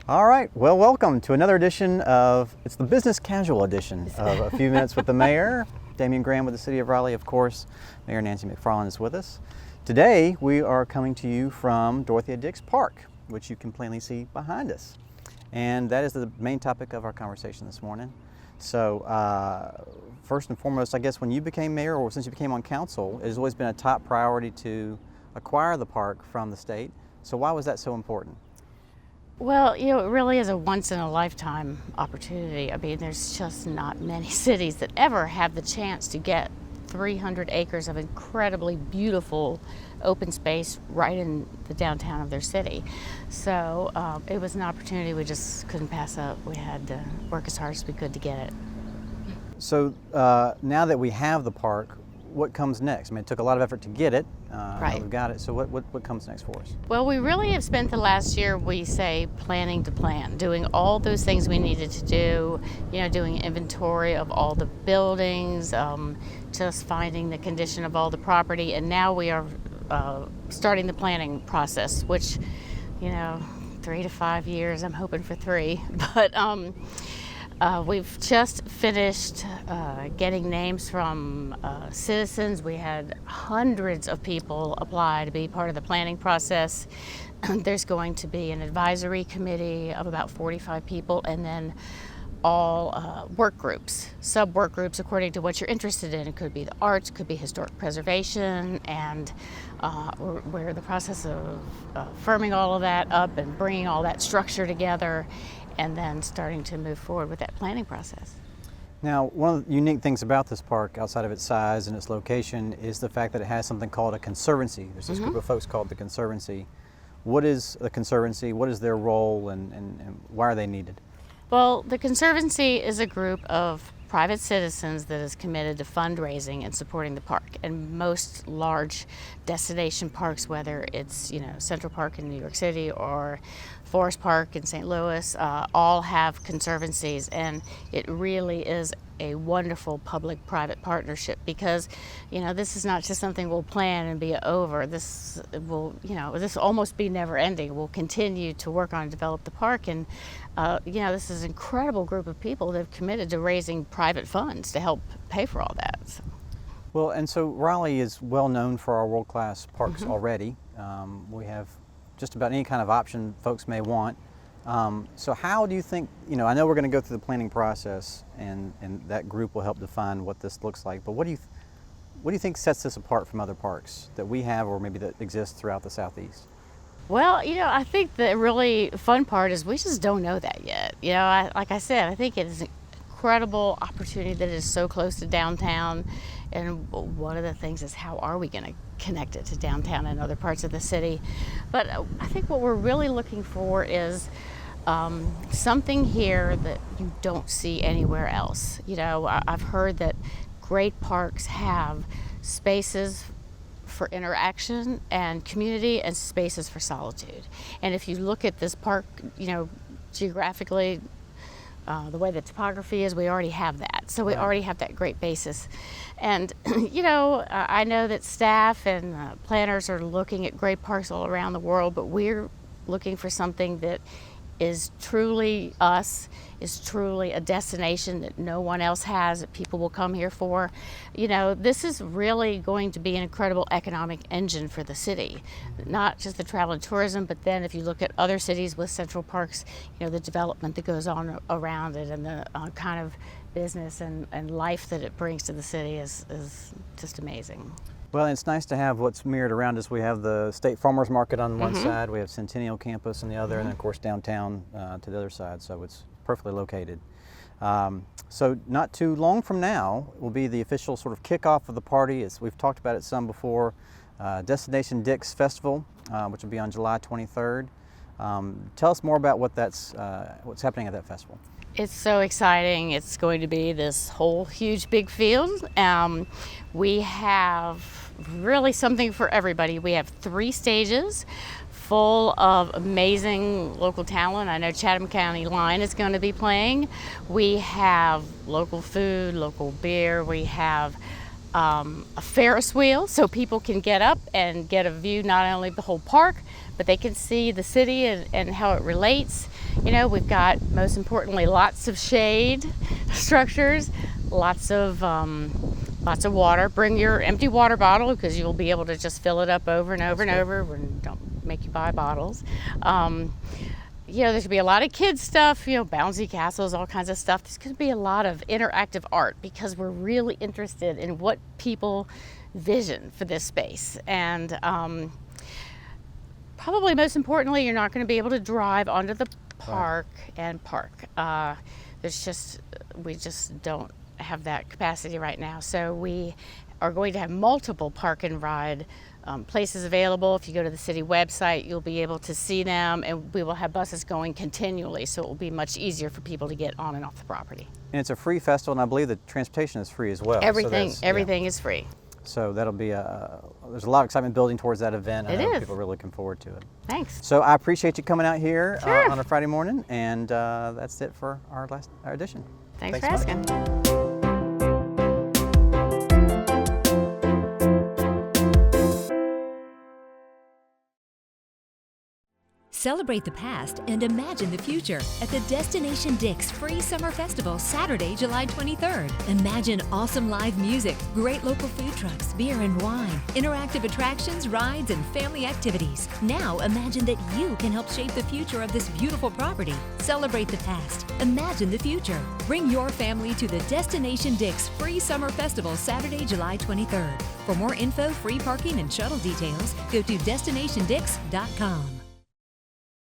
All right, well, welcome to another edition of, it's the business casual edition of A Few Minutes with the Mayor. Damian Graham with the City of Raleigh, of course. Mayor Nancy McFarland is with us. Today, we are coming to you from Dorothea Dix Park, which you can plainly see behind us. And that is the main topic of our conversation this morning. So, first and foremost, I guess when you became mayor, or since you became on council, it has always been a top priority to acquire the park from the state. So why was that so important? Well, it really is a once-in-a-lifetime opportunity. I mean, there's just not many cities that ever have the chance to get 300 acres of incredibly beautiful open space right in the downtown of their city. So it was an opportunity we just couldn't pass up. We had to work as hard as we could to get it. So now that we have the park, what comes next? I mean, it took a lot of effort to get it. Right. We've got it. So what comes next for us? Well, we really have spent the last year, we say, planning to plan, doing all those things we needed to do, doing inventory of all the buildings, just finding the condition of all the property. And now we are starting the planning process, which, 3 to 5 years, I'm hoping for 3. But we've just finished getting names from citizens. We had hundreds of people apply to be part of the planning process. There's going to be an advisory committee of about 45 people, and then all work groups, sub-work groups according to what you're interested in. It could be the arts, could be historic preservation, and we're in the process of firming all of that up and bringing all that structure together, and then starting to move forward with that planning process. Now, one of the unique things about this park, outside of its size and its location, is the fact that it has something called a Conservancy. There's this group of folks called the Conservancy. What is the Conservancy? What is their role, and why are they needed? Well, the Conservancy is a group of private citizens that is committed to fundraising and supporting the park. And most large destination parks, whether it's Central Park in New York City or Forest Park in St. Louis, all have conservancies, and it really is a wonderful public-private partnership because, this is not just something we'll plan and be over. This will, this will almost be never-ending. We'll continue to work on and develop the park, and this is an incredible group of people that have committed to raising private funds to help pay for all that. So. Well, and so Raleigh is well known for our world-class parks already. We have just about any kind of option folks may want. So how do you think, I know we're going to go through the planning process and that group will help define what this looks like, but what do you think sets this apart from other parks that we have or maybe that exist throughout the Southeast? Well, I think the really fun part is we just don't know that yet. Like I said, I think it is an incredible opportunity that is so close to downtown. And one of the things is, how are we going to connect it to downtown and other parts of the city? But I think what we're really looking for is something here that you don't see anywhere else. I've heard that great parks have spaces for interaction and community and spaces for solitude. And if you look at this park, geographically, the way the topography is, we already have that. So we already have that great basis. And, I know that staff and planners are looking at great parks all around the world, but we're looking for something that is truly us, is truly a destination that no one else has, that people will come here for. This is really going to be an incredible economic engine for the city. Not just the travel and tourism, but then if you look at other cities with central parks, the development that goes on around it and the kind of business and life that it brings to the city is just amazing. Well, it's nice to have what's mirrored around us. We have the State Farmers Market on one side, we have Centennial Campus on the other, and then of course downtown to the other side, so it's perfectly located. So not too long from now will be the official sort of kickoff of the party. We've talked about it some before, Destination Dix Festival, which will be on July 23rd. Tell us more about what's happening at that festival. It's so exciting. It's going to be this whole huge big field. We have really something for everybody. We have 3 stages full of amazing local talent. I know Chatham County Line is going to be playing. We have local food, local beer. We have a Ferris wheel so people can get up and get a view not only of the whole park, but they can see the city and how it relates. You know, we've got, most importantly, lots of shade structures, lots of water. Bring your empty water bottle because you'll be able to just fill it up over and over and over. Don't make you buy bottles. You know, there's gonna be a lot of kids stuff, you know, bouncy castles, all kinds of stuff. There's gonna be a lot of interactive art because we're really interested in what people vision for this space. And probably most importantly, you're not gonna be able to drive onto the park and park. We just don't have that capacity right now. So we are going to have multiple park and ride places available. If you go to the city website, you'll be able to see them, and we will have buses going continually, so it will be much easier for people to get on and off the property. And it's a free festival, and I believe the transportation is free as well. Everything is free. So that'll be there's a lot of excitement building towards that event. I know people are really looking forward to it. Thanks. So I appreciate you coming out here Sure. on a Friday morning, and that's it for our edition. Thanks for much. asking. Celebrate the past and imagine the future at the Destination Dick's Free Summer Festival, Saturday, July 23rd. Imagine awesome live music, great local food trucks, beer and wine, interactive attractions, rides, and family activities. Now imagine that you can help shape the future of this beautiful property. Celebrate the past. Imagine the future. Bring your family to the Destination Dick's Free Summer Festival, Saturday, July 23rd. For more info, free parking, and shuttle details, go to destinationdicks.com.